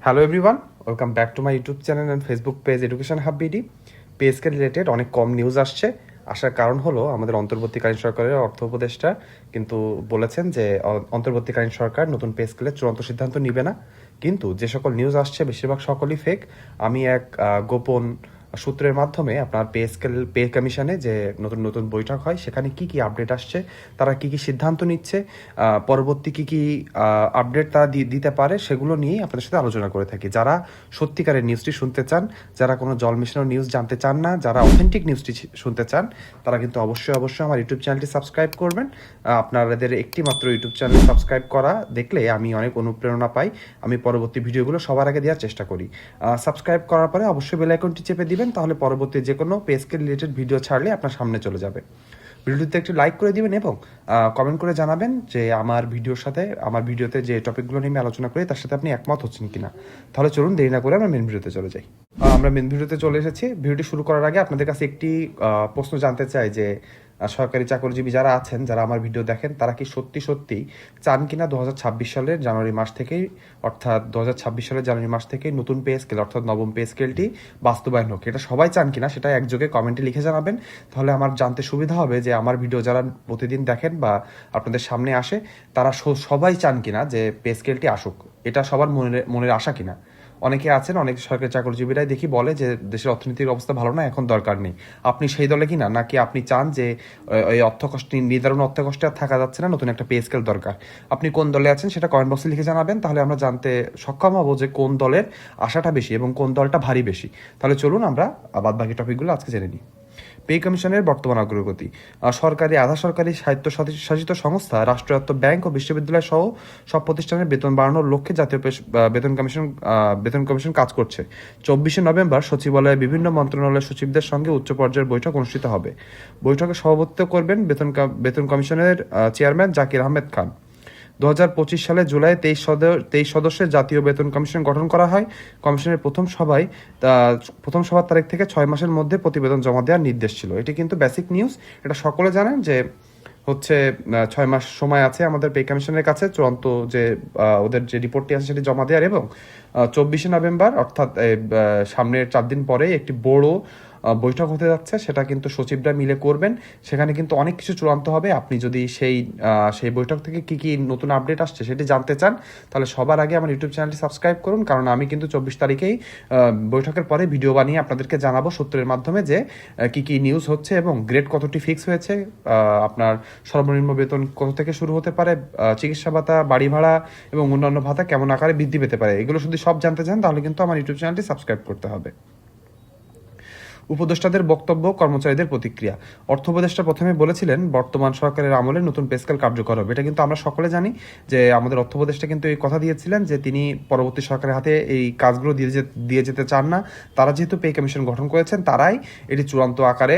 Hello everyone, welcome back to my YouTube channel and Facebook page education hub BD. পেজকে related অনেক কম news আসছে। আসার কারণ হলো আমাদের অন্তর্বর্তীকালীন সরকারের অর্থ উপদেষ্টা কিন্তু বলেছেন যে অন্তর্বর্তীকালীন সরকার নতুন পে স্কেলের চূড়ান্ত সিদ্ধান্ত নিবে না। কিন্তু যে সকল নিউজ আসছে বেশিরভাগ সকলই ফেক। আমি এক গোপন সূত্রের মাধ্যমে আপনার পে কমিশনে যে নতুন নতুন বৈঠক হয় সেখানে কি কি আপডেট আসছে, তারা কি কি সিদ্ধান্ত নিচ্ছে, পরবর্তী কি কি আপডেট তারা দিতে পারে সেগুলো নিয়েই আপনাদের সাথে আলোচনা করে থাকি। যারা সত্যিকারের নিউজটি শুনতে চান, যারা কোনো জল মেশানো নিউজ জানতে চান না, যারা অথেন্টিক নিউজটি শুনতে চান, তারা কিন্তু অবশ্যই আমার ইউটিউব চ্যানেলটি সাবস্ক্রাইব করবেন। আপনাদের একটি মাত্র ইউটিউব চ্যানেল সাবস্ক্রাইব করা দেখলে আমি অনেক অনুপ্রেরণা পাই। আমি পরবর্তী ভিডিওগুলো সবার আগে দেওয়ার চেষ্টা করি। সাবস্ক্রাইব করার পরে অবশ্যই বেল আইকনটি চেপে দিবেন, তাহলে পরবর্তী যে কোনো পেজকে রিলেটেড ভিডিও ছাড়লে আপনার সামনে চলে যাবে। ভিডিওটিতে একটি লাইক করে দিবেন এবং কমেন্ট করে জানাবেন যে আমার ভিডিওতে যে টপিকগুলো নিয়ে আমি আলোচনা করি তার সাথে আপনি একমত হচ্ছেন কিনা। তাহলে চলুন দেরি না করে আমরা মেন ভিডিওতে চলে যাই। আমরা মেন ভিডিওতে চলে এসেছি। ভিডিওটি শুরু করার আগে আপনাদের কাছে একটি প্রশ্ন জানতে চাই যে সরকারি চাকরিজীবী যারা আছেন, যারা আমার ভিডিও দেখেন, তারা কি সত্যি চান কিনা 2026 সালের জানুয়ারি মাস থেকেই, অর্থাৎ 2026 সালের জানুয়ারি মাস থেকেই নতুন পে স্কেল অর্থাৎ নবম পে স্কেলটি বাস্তবায়ন হোক? এটা সবাই চান কিনা সেটা একযোগে কমেন্টে লিখে জানাবেন। তাহলে আমার জানতে সুবিধা হবে যে আমার ভিডিও যারা প্রতিদিন দেখেন বা আপনাদের সামনে আসে তারা সবাই চান কিনা যে পে স্কেলটি আসুক। এটা সবার মনের আশা কিনা। অনেকে আছেন, অনেক সরকারি চাকরিজীবীরাই দেখি বলে যে দেশের অর্থনীতির অবস্থা ভালো না, এখন দরকার নেই। আপনি সেই দলে কিনা, নাকি আপনি চান যে এই নির্ধারণ অর্থ কষ্টে আর থাকা যাচ্ছে না, নতুন একটা পে স্কেল দরকার? আপনি কোন দলে আছেন সেটা কমেন্ট বক্সে লিখে জানাবেন, তাহলে আমরা জানতে সক্ষম হব যে কোন দলের আশাটা বেশি এবং কোন দলটা ভারী বেশি। তাহলে চলুন আমরা বাদবাকি টপিকগুলো আজকে জেনে নিই। পে কমিশনের বর্তমান অগ্রগতি। সরকারি, আধা সরকারি, স্বায়ত্তশাসিত সংস্থা, রাষ্ট্রায়ত্ত ব্যাংক ও বিশ্ববিদ্যালয় সহ সব প্রতিষ্ঠানের বেতন বাড়ানোর লক্ষ্যে জাতীয় বেতন কমিশন কাজ করছে। 24 নভেম্বর সচিবালয়ে বিভিন্ন মন্ত্রণালয়ের সচিবদের সঙ্গে উচ্চ পর্যায়ের বৈঠক অনুষ্ঠিত হবে। বৈঠকে সভাপতিত্ব করবেন বেতন কমিশনের চেয়ারম্যান জাকির আহমেদ খান। 2025 সালে জুলাই 23 সদস্যের জাতীয় বেতন কমিশন গঠন করা হয়। কমিশনের প্রথম সভার তারিখ থেকে 6 মাসের মধ্যে প্রতিবেদন জমা দেওয়ার নির্দেশ ছিল। এটি কিন্তু বেসিক নিউজ, এটা সকলে জানেন যে হচ্ছে 6 মাস সময় আছে আমাদের পে কমিশনের কাছে চূড়ান্ত যে ওদের যে রিপোর্টটি আছে সেটি জমা দেওয়ার। এবং 24 নভেম্বর অর্থাৎ সামনের 4 দিন পরে একটি বড় বৈঠক হতে যাচ্ছে, সেটা কিন্তু সচিবরা মিলে করবেন। সেখানে কিন্তু অনেক কিছু চূড়ান্ত হবে। আপনি যদি সেই বৈঠক থেকে কি কি নতুন আপডেট আসছে সেটি জানতে চান, তাহলে সবার আগে আমার ইউটিউব চ্যানেলটি সাবস্ক্রাইব করুন, কারণ আমি কিন্তু 24 তারিখেই বৈঠকের পরে ভিডিও বানিয়ে আপনাদেরকে জানাবো সূত্রের মাধ্যমে যে কি কি নিউজ হচ্ছে এবং গ্রেড কতটি ফিক্স হয়েছে, আপনার সর্বনিম্ন বেতন কত থেকে শুরু হতে পারে, চিকিৎসা ভাতা, বাড়ি ভাড়া এবং অন্যান্য ভাতা কেমন আকারে বৃদ্ধি পেতে পারে। এগুলো যদি সব জানতে চান তাহলে কিন্তু আমার ইউটিউব চ্যানেলটি সাবস্ক্রাইব করতে হবে। উপদেষ্টাদের বক্তব্য, কর্মচারীদের প্রতিক্রিয়া। অর্থ উপদেষ্টা প্রথমে বলেছিলেন বর্তমান সরকারের আমলে নতুন পে স্কেল কার্যকর হবে। এটা কিন্তু আমরা সকলে জানি যে আমাদের অর্থ উপদেষ্টা কিন্তু এই কথা দিয়েছিলেন যে তিনি পরবর্তী সরকারের হাতে এই কাজগুলো দিয়ে যেতে চান না। তারা যেহেতু পে কমিশন গঠন করেছেন, তারাই এটি চূড়ান্ত আকারে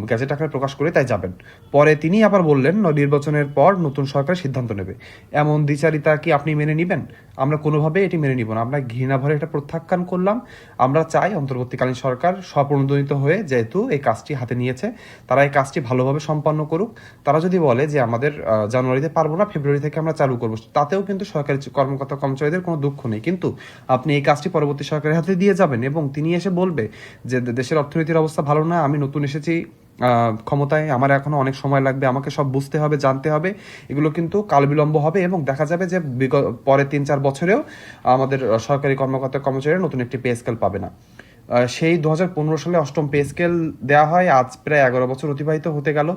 গ্যাজেট আকারে প্রকাশ করে তাই যাবেন। পরে তিনি আবার বললেন নির্বাচনের পর নতুন সরকার সিদ্ধান্ত নেবে। এমন দ্বিচারিতা কি আপনি মেনে নেবেন? আমরা কোনোভাবে এটি মেনে নিব না। আমরা ঘৃণা ভরে এটা প্রত্যাখ্যান করলাম। আমরা চাই অন্তর্বর্তীকালীন সরকার স্বপ্রণোদিত হয়ে যেহেতু এই কাজটি হাতে নিয়েছে, তারা এই কাজটি ভালোভাবে সম্পন্ন করুক। তারা যদি বলে যে আমাদের জানুয়ারিতে পারবো না, ফেব্রুয়ারি থেকে আমরা চালু করবো, তাতেও কিন্তু সরকারি কর্মকর্তা কর্মচারীদের কোনো দুঃখ নেই। কিন্তু আপনি এই কাজটি পরবর্তী সরকারের হাতে দিয়ে যাবেন এবং তিনি এসে বলবে যে দেশের অর্থনীতির অবস্থা ভালো না, আমি নতুন এসেছি ক্ষমতায়, আমার এখনো অনেক সময় লাগবে, আমাকে সব বুঝতে হবে, জানতে হবে। এগুলো কিন্তু কালবিলম্ব হবে এবং দেখা যাবে যে পরে 3-4 বছরেও আমাদের সরকারি কর্মকর্তা কর্মচারীরা নতুন একটি পে স্কেল পাবে না। সেই 2015 সালে 8ম পে স্কেল দেওয়া হয়। আজ প্রায় 11 বছর অতিবাহিত হতে গেল।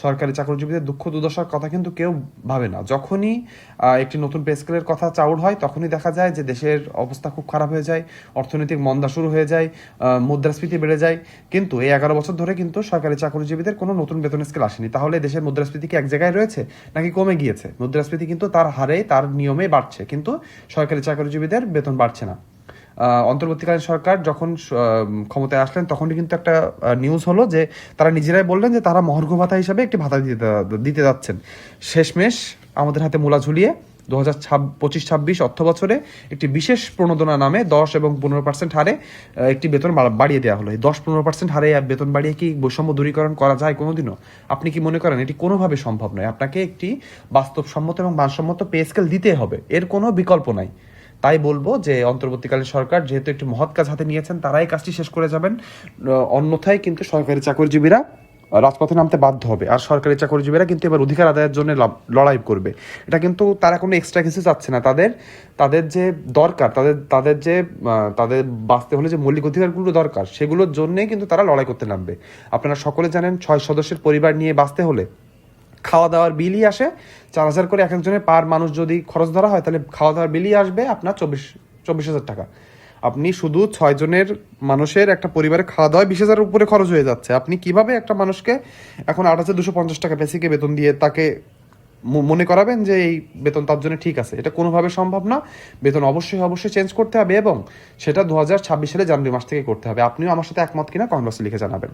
সরকারি চাকরিজীবীদের দুঃখ দুর্দশার কথা কিন্তু কেউ ভাবে না। যখনই একটি নতুন পে স্কেলের কথা চাউর হয়, তখনই দেখা যায় যে দেশের অবস্থা খুব খারাপ হয়ে যায়, অর্থনৈতিক মন্দা শুরু হয়ে যায়, মুদ্রাস্ফীতি বেড়ে যায়। কিন্তু এই 11 বছর ধরে কিন্তু সরকারি চাকরিজীবীদের কোনো নতুন বেতন স্কেল আসেনি। তাহলে দেশের মুদ্রাস্ফীতি কি এক জায়গায় রয়েছে নাকি কমে গিয়েছে? মুদ্রাস্ফীতি কিন্তু তার হারে, তার নিয়মে বাড়ছে, কিন্তু সরকারি চাকরিজীবীদের বেতন বাড়ছে না। অন্তর্বর্তীকালীন সরকার যখন ক্ষমতায় আসলেন তখনই কিন্তু একটা নিউজ হলো যে তারা নিজেরাই বললেন যে তারা মহার্ঘ ভাতা হিসাবে একটি ভাতা দিতে যাচ্ছেন। শেষমেশ আমাদের হাতে মূলা ঝুলিয়ে 2025-26 অর্থ বছরে একটি বিশেষ প্রণোদনা নামে 10 এবং 15% হারে একটি বেতন বাড়িয়ে দেওয়া হলো। এই 10-15% হারে বেতন বাড়িয়ে কি বৈষম্য দূরীকরণ করা যায় কোনোদিনও? আপনি কি মনে করেন এটি কোনোভাবে সম্ভব নয়? আপনাকে একটি বাস্তবসম্মত এবং মানসম্মত পে স্কেল দিতে হবে, এর কোনো বিকল্প নাই। তাই বলবো যে অন্তর্বর্তীকালীন সরকার যেহেতু একটি মহৎ কাজ হাতে নিয়েছেন, তারাই কাজটি শেষ করে যাবেন। অন্যথায় কিন্তু সরকারি চাকরিজীবীরা রাজপথে নামতে বাধ্য হবে, আর সরকারি চাকরিজীবীরা কিন্তু এবার অধিকার আদায়ের জন্য লড়াই করবে। এটা কিন্তু তারা কোনো এক্সট্রা কিছু চাচ্ছে না। তাদের তাদের যে দরকার, তাদের যে তাদের বাঁচতে হলে যে মৌলিক অধিকারগুলো দরকার, সেগুলোর জন্যই কিন্তু তারা লড়াই করতে নামবে। আপনারা সকলে জানেন 6 সদস্যের পরিবার নিয়ে বাঁচতে হলে খাওয়া দাওয়ার বিলই আসে 4,000 করে এক একজনের পার মানুষ যদি খরচ ধরা হয়, তাহলে খাওয়া দাওয়ার বিলই আসবে আপনার 24,000 টাকা। আপনি শুধু 6 জনের মানুষের একটা পরিবারে খাওয়া দাওয়া 20,000-এর উপরে খরচ হয়ে যাচ্ছে। আপনি কিভাবে একটা মানুষকে এখন 8,250 টাকা বেসিকে বেতন দিয়ে তাকে মনে করাবেন যে এই বেতন তার জন্য ঠিক আছে? এটা কোনোভাবে সম্ভব না। বেতন অবশ্যই চেঞ্জ করতে হবে, এবং সেটা 2026 সালে জানুয়ারি মাস থেকে করতে হবে। আপনিও আমার সাথে একমত কিনা কমেন্ট বক্সে লিখে জানাবেন।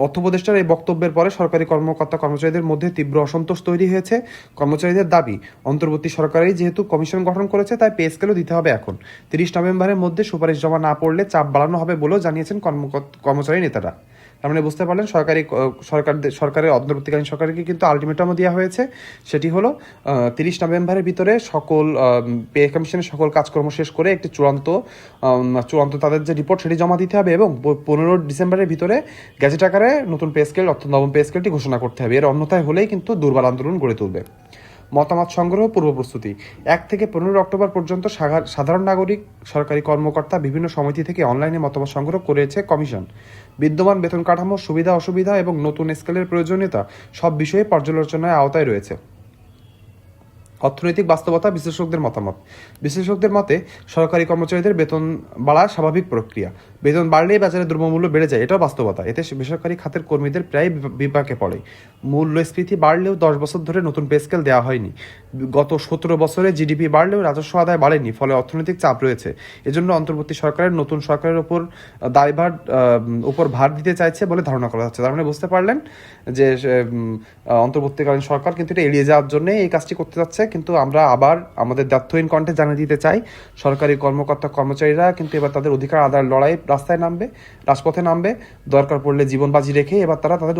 অর্থ উপদেষ্টার এই বক্তব্যের পরে সরকারি কর্মকর্তা কর্মচারীদের মধ্যে তীব্র অসন্তোষ তৈরি হয়েছে। কর্মচারীদের দাবি, অন্তর্বর্তী সরকারই যেহেতু কমিশন গঠন করেছে, তাই পে স্কেলও দিতে হবে এখন। 30 নভেম্বরের মধ্যে সুপারিশ জমা না পড়লে চাপ বাড়ানো হবে বলেও জানিয়েছেন কর্মচারী নেতারা। তার মানে বুঝতে পারলেন, সরকারের অন্তর্বর্তীকালীন সরকারকে কিন্তু আলটিমেটামও দেওয়া হয়েছে। সেটি হলো 30 নভেম্বরের ভিতরে সকল পে কমিশনের সকল কাজকর্ম শেষ করে একটি চূড়ান্ত তাদের যে রিপোর্ট, সেটি জমা দিতে হবে, এবং 15 ডিসেম্বরের ভিতরে গ্যাজেট আকারে নতুন পে স্কেল অর্থাৎ নবম পে স্কেলটি ঘোষণা করতে হবে। এর অন্যথায় হলেই কিন্তু দুর্বল আন্দোলন গড়ে তুলবে। মতামত সংগ্রহ পূর্ব প্রস্তুতি। 1 থেকে 15 অক্টোবর পর্যন্ত সাধারণ নাগরিক, সরকারি কর্মকর্তা বিভিন্ন সমিতি থেকে অনলাইনে মতামত সংগ্রহ করেছে কমিশন। বিদ্যমান বেতন কাঠামো, সুবিধা অসুবিধা এবং নতুন স্কেলের প্রয়োজনীয়তা সব বিষয়ে পর্যালোচনার আওতায় রয়েছে। অর্থনৈতিক বাস্তবতা, বিশ্লেষকদের মতামত। বিশ্লেষকদের মতে সরকারি কর্মচারীদের বেতন বাড়া স্বাভাবিক প্রক্রিয়া। বেতন বাড়লেই বাজারে দ্রব্যমূল্য বেড়ে যায়, এটাও বাস্তবতা। এতে বেসরকারি খাতের কর্মীদের প্রায় বিপাকে পড়ে। মূল্যস্ফীতি বাড়লেও 10 বছর ধরে নতুন পে স্কেল দেওয়া হয়নি। গত 17 বছরে জিডিপি বাড়লেও রাজস্ব আদায় বাড়েনি, ফলে অর্থনৈতিক চাপ রয়েছে। এজন্য অন্তর্বর্তী সরকারের নতুন সরকারের উপর ভার দিতে চাইছে বলে ধারণা করা হচ্ছে। তার মানে বুঝতে পারলেন যে অন্তর্বর্তীকালীন সরকার কিন্তু এটা এড়িয়ে যাওয়ার জন্য এই কাজটি করতে যাচ্ছে। কিন্তু আমরা আবার আমাদের দ্ব্যর্থহীন কণ্ঠে জানিয়ে দিতে চাই, সরকারি কর্মকর্তা কর্মচারীরা কিন্তু এবার তাদের অধিকার আদায়ের লড়াই রাজপথে নামবে। দরকার পড়লে জীবন বাজি রেখে এবার তারা তাদের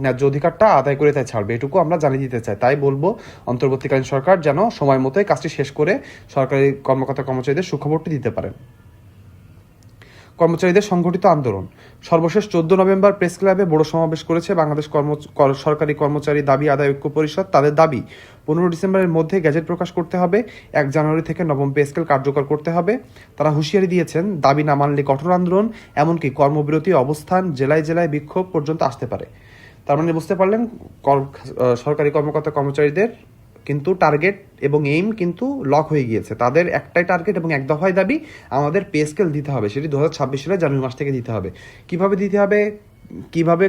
ন্যায্য অধিকারটা আদায় করে তাই ছাড়বে, এটুকু আমরা জানিয়ে দিতে চাই। তাই বলবো, অন্তর্বর্তীকালীন সরকার যেন সময় মতোই কাজটি শেষ করে সরকারি কর্মকর্তা কর্মচারীদের সুখবরটি দিতে পারেন। কর্মচারীদের সংগঠিত আন্দোলন। সর্বশেষ 14 নভেম্বর প্রেস ক্লাবে বড় সমাবেশ করেছে বাংলাদেশ সরকারি কর্মচারী দাবি আদায় ঐক্য পরিষদ। তাদের দাবি, 15 ডিসেম্বরের মধ্যে গ্যাজেট প্রকাশ করতে হবে, 1 জানুয়ারি থেকে নবম পে স্কেল কার্যকর করতে হবে। তারা হুঁশিয়ারি দিয়েছেন, দাবি না মানলে কঠোর আন্দোলন, এমনকি কর্মবিরতি, অবস্থান, জেলায় জেলায় বিক্ষোভ পর্যন্ত আসতে পারে। তার মানে বুঝতে পারলেন, সরকারি কর্মকর্তা কর্মচারীদের কিন্তু টার্গেট এবং এইম কিন্তু লক হয়ে গিয়েছে। তাদের একটাই টার্গেট এবং এক দফায় দাবি, আমাদের পে স্কেল দিতে হবে, সেটি 2026 সালে জানুয়ারি মাস থেকে দিতে হবে। কিভাবে দিতে হবে, কিভাবে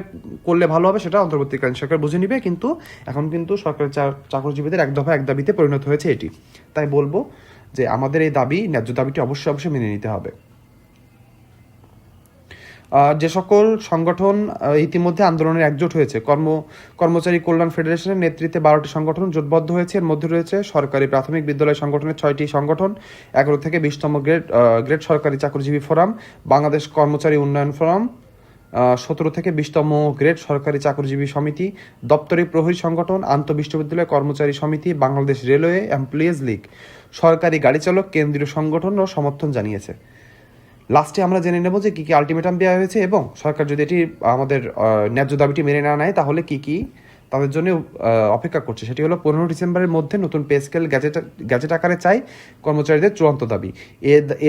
করলে ভালো হবে, সেটা অন্তর্বর্তীকালীন সরকার বুঝে নিবে। কিন্তু এখন কিন্তু সরকারি চাকরিজীবীদের এক দফা এক দাবিতে পরিণত হয়েছে এটি। তাই বলবো যে আমাদের এই দাবি, ন্যায্য দাবিটি অবশ্যই মেনে নিতে হবে। যে সকল সংগঠন ইতিমধ্যে আন্দোলনের একজোট হয়েছে, কর্মচারী কল্যাণ ফেডারেশনের নেতৃত্বে 12টি সংগঠন জোটবদ্ধ হয়েছে। এর মধ্যে রয়েছে সরকারি প্রাথমিক বিদ্যালয় সংগঠনের 6টি সংগঠন, 11 থেকে 20তম গ্রেড সরকারি চাকরিজীবী ফোরাম, বাংলাদেশ কর্মচারী উন্নয়ন ফোরাম, 17 থেকে 20তম গ্রেড সরকারি চাকরিজীবী সমিতি, দপ্তরি প্রহরী সংগঠন, আন্তঃবিশ্ববিদ্যালয় কর্মচারী সমিতি, বাংলাদেশ রেলওয়ে এমপ্লয়িজ লীগ, সরকারি গাড়ি চালক কেন্দ্রীয় সংগঠনও সমর্থন জানিয়েছে। লাস্টে আমরা জেনে নেব যে কী কী আলটিমেটাম দেওয়া হয়েছে, এবং সরকার যদি এটি আমাদের ন্যায্য দাবিটি মেনে না নেয়, তাহলে কী কী তাদের জন্য অপেক্ষা করছে। সেটি হলো 15 ডিসেম্বরের মধ্যে নতুন পে স্কেল গ্যাজেট আকারে চাই কর্মচারীদের চূড়ান্ত দাবি।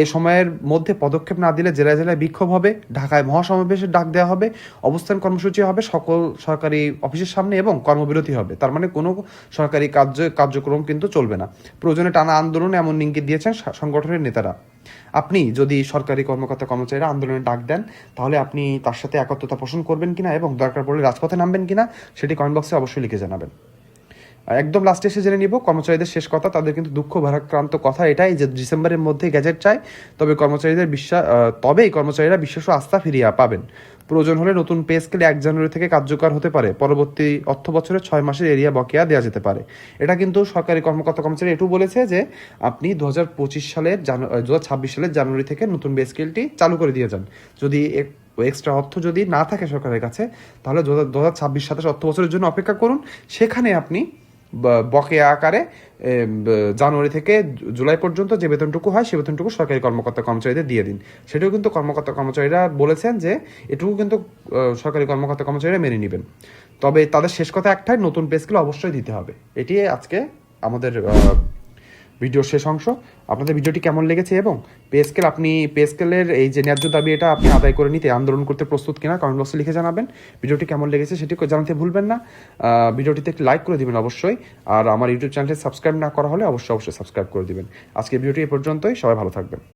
এ সময়ের মধ্যে পদক্ষেপ না দিলে জেলায় জেলায় বিক্ষোভ হবে, ঢাকায় মহাসমাবেশের ডাক দেওয়া হবে, অবস্থান কর্মসূচি হবে সকল সরকারি অফিসের সামনে, এবং কর্মবিরতি হবে। তার মানে কোনো সরকারি কার্যক্রম কিন্তু চলবে না। প্রয়োজনে টানা আন্দোলন এমন ইঙ্গিত দিয়েছেন সংগঠনের নেতারা। আপনি যদি সরকারি কর্মকর্তা কর্মচারীরা আন্দোলনে ডাক দেন, তাহলে আপনি তার সাথে একত্রতা পোষণ করবেন কিনা এবং দরকার পড়লে রাজপথে নামবেন কিনা, সেটি কমেন্ট বক্সে অবশ্যই লিখে জানাবেন। একদম লাস্টে এসে জেনে নিব কর্মচারীদের শেষ কথা। তাদের কিন্তু দুঃখ ভারাক্রান্ত কথা এটাই যে ডিসেম্বরের মধ্যে গ্যাজেট চাই, তবেই কর্মচারীরা বিশ্বাস ও আস্থা ফিরিয়ে পাবেন। প্রয়োজন হলে নতুন পে স্কেল 1 জানুয়ারি থেকে কার্যকর হতে পারে। পরবর্তী অর্থ বছরে 6 মাসের এরিয়া বকেয়া দেওয়া যেতে পারে। এটা কিন্তু সরকারি কর্মকর্তা কর্মচারী এটু বলেছে যে আপনি 2026 সালের 2026 সালের জানুয়ারি থেকে নতুন পে স্কেলটি চালু করে দিয়ে যান। যদি এক্সট্রা অর্থ যদি না থাকে সরকারের কাছে, তাহলে 2026-27 অর্থ বছরের জন্য অপেক্ষা করুন। সেখানে আপনি বকেয়া আকারে জানুয়ারি থেকে জুলাই পর্যন্ত যে বেতনটুকু হয় সে বেতনটুকু সরকারি কর্মকর্তা কর্মচারীদের দিয়ে দিন। সেটাও কিন্তু কর্মকর্তা কর্মচারীরা বলেছেন যে এটুকু কিন্তু সরকারি কর্মকর্তা কর্মচারীরা মেনে নেবেন। তবে তাদের শেষ কথা একটাই, নতুন পে স্কেল অবশ্যই দিতে হবে। এটি আজকে আমাদের ভিডিওর শেষ অংশ। আপনাদের ভিডিওটি কেমন লেগেছে এবং আপনি পে স্কেলের এই যে ন্যায্য দাবি এটা আপনি আদায় করে নিতে আন্দোলন করতে প্রস্তুত কিনা কমেন্ট বক্সে লিখে জানাবেন। ভিডিওটি কেমন লেগেছে সেটি জানাতে ভুলবেন না। ভিডিওটিতে একটি লাইক করে দিবেন অবশ্যই, আর আমার ইউটিউব চ্যানেলটি সাবস্ক্রাইব না করা হলে অবশ্যই সাবস্ক্রাইব করে দিবেন। আজকে ভিডিওটি এ পর্যন্তই, সবাই ভালো থাকবেন।